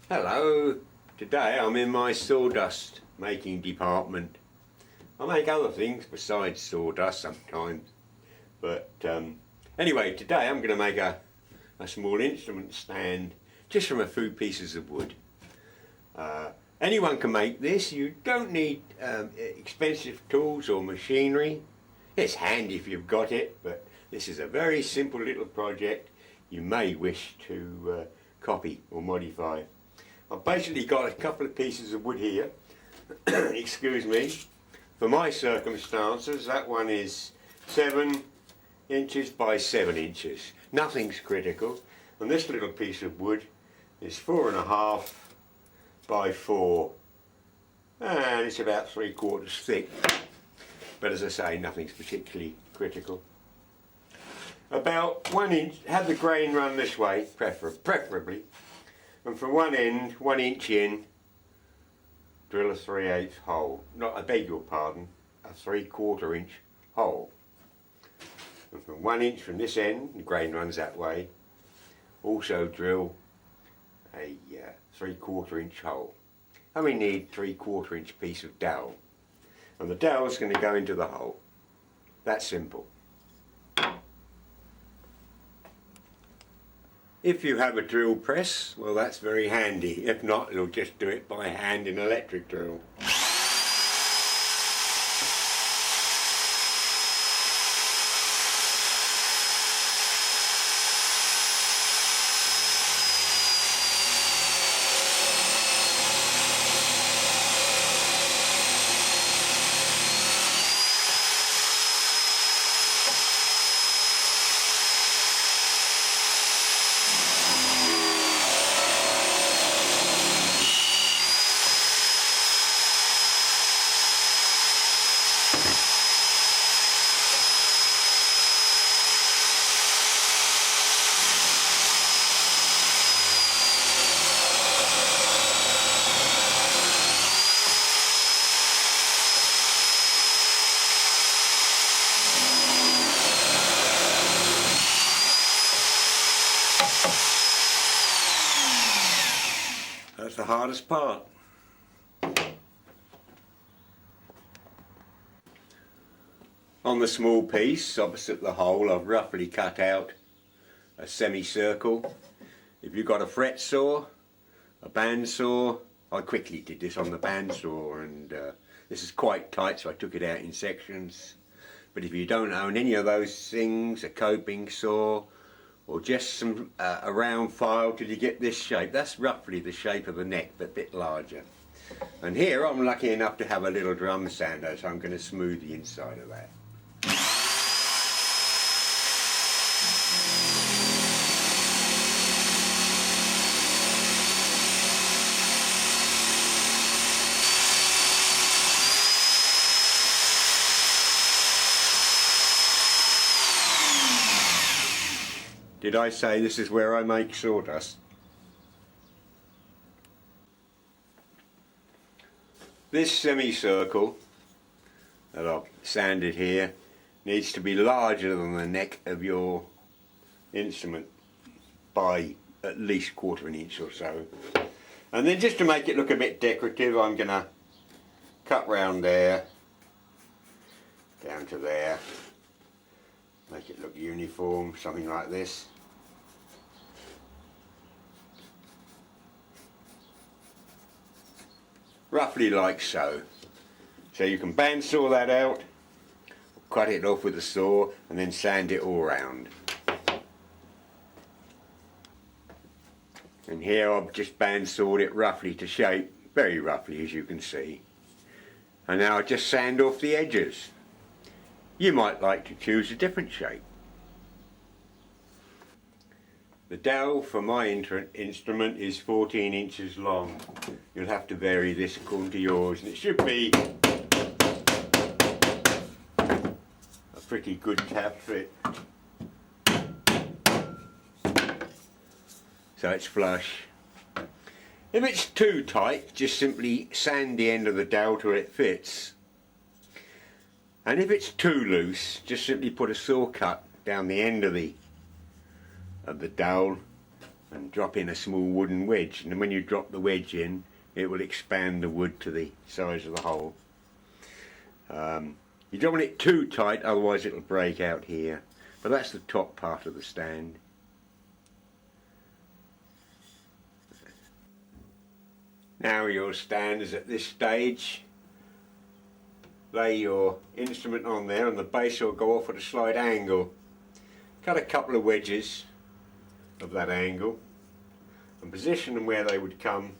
Hello, today I'm in my sawdust making department. I make other things besides sawdust sometimes, but anyway, today I'm going to make a small instrument stand just from a few pieces of wood. Anyone can make this. You don't need expensive tools or machinery. It's handy if you've got it, but this is a very simple little project you may wish to copy or modify. I've basically got a couple of pieces of wood here, excuse me. For my circumstances, that one is 7 inches by 7 inches. Nothing's critical. And this little piece of wood is 4.5 by 4. And it's about 3/4 thick. But as I say, nothing's particularly critical. About 1 inch, have the grain run this way, preferably. And from one end, 1 inch in, drill a 3/8 hole. I beg your pardon, a 3/4 inch hole. And from 1 inch from this end, the grain runs that way, also drill a 3/4 inch hole. And we need 3/4 inch piece of dowel. And the dowel's going to go into the hole. That's simple. If you have a drill press, well, that's very handy. If not, you'll just do it by hand in electric drill. That's the hardest part. On the small piece opposite the hole, I've roughly cut out a semicircle. If you've got a fret saw, a bandsaw, I quickly did this on the bandsaw, and this is quite tight, so I took it out in sections. But if you don't own any of those things, a coping saw, or just some a round file till you get this shape. That's roughly the shape of the neck, but a bit larger. And here I'm lucky enough to have a little drum sander, so I'm going to smooth the inside of that. Did I say this is where I make sawdust? This semicircle that I've sanded here needs to be larger than the neck of your instrument by at least 1/4 inch or so. And then just to make it look a bit decorative, I'm going to cut round there, down to there, make it look uniform, something like this. Roughly like so. So you can bandsaw that out, cut it off with a saw, and then sand it all round. And here I've just bandsawed it roughly to shape, very roughly as you can see. And now I just sand off the edges. You might like to choose a different shape. The dowel for my instrument is 14 inches long. You'll have to vary this according to yours, and it should be a pretty good tap fit. So it's flush. If it's too tight, just simply sand the end of the dowel till it fits. And if it's too loose, just simply put a saw cut down the end of the dowel and drop in a small wooden wedge, and when you drop the wedge in it will expand the wood to the size of the hole. You don't want it too tight, otherwise it'll break out here, but that's the top part of the stand. Now your stand is at this stage. Lay your instrument on there and the base will go off at a slight angle. Cut a couple of wedges of that angle and position them where they would come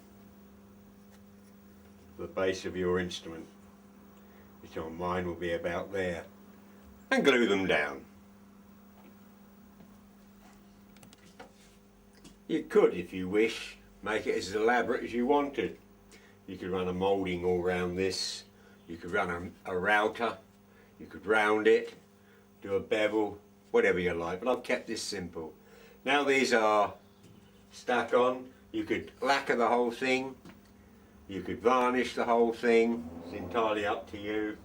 to the base of your instrument, which on mine will be about there, and glue them down. You could, if you wish, make it as elaborate as you wanted. You could run a moulding all round this, you could run a router, you could round it, do a bevel, whatever you like, but I've kept this simple. Now these are stuck on. You could lacquer the whole thing, you could varnish the whole thing, it's entirely up to you.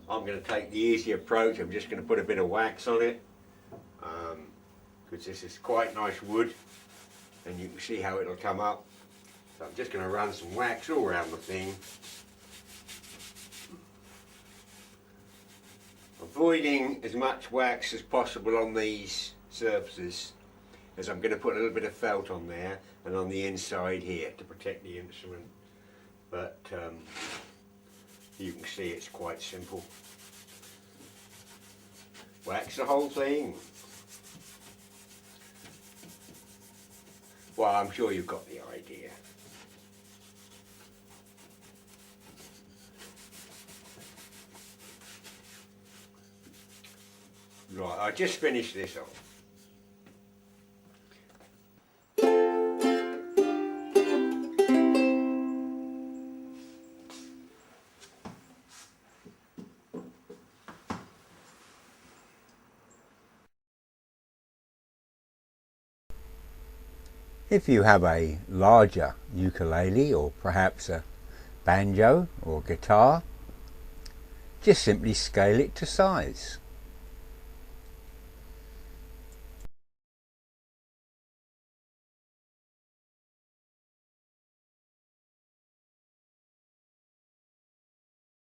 I'm going to take the easy approach. I'm just going to put a bit of wax on it, because this is quite nice wood and you can see how it'll come up. So I'm just going to run some wax all around the thing, avoiding as much wax as possible on these surfaces, as I'm going to put a little bit of felt on there and on the inside here to protect the instrument. But you can see it's quite simple. Wax the whole thing. Well, I'm sure you've got the idea. Right, I just finished this off. If you have a larger ukulele or perhaps a banjo or guitar, just simply scale it to size.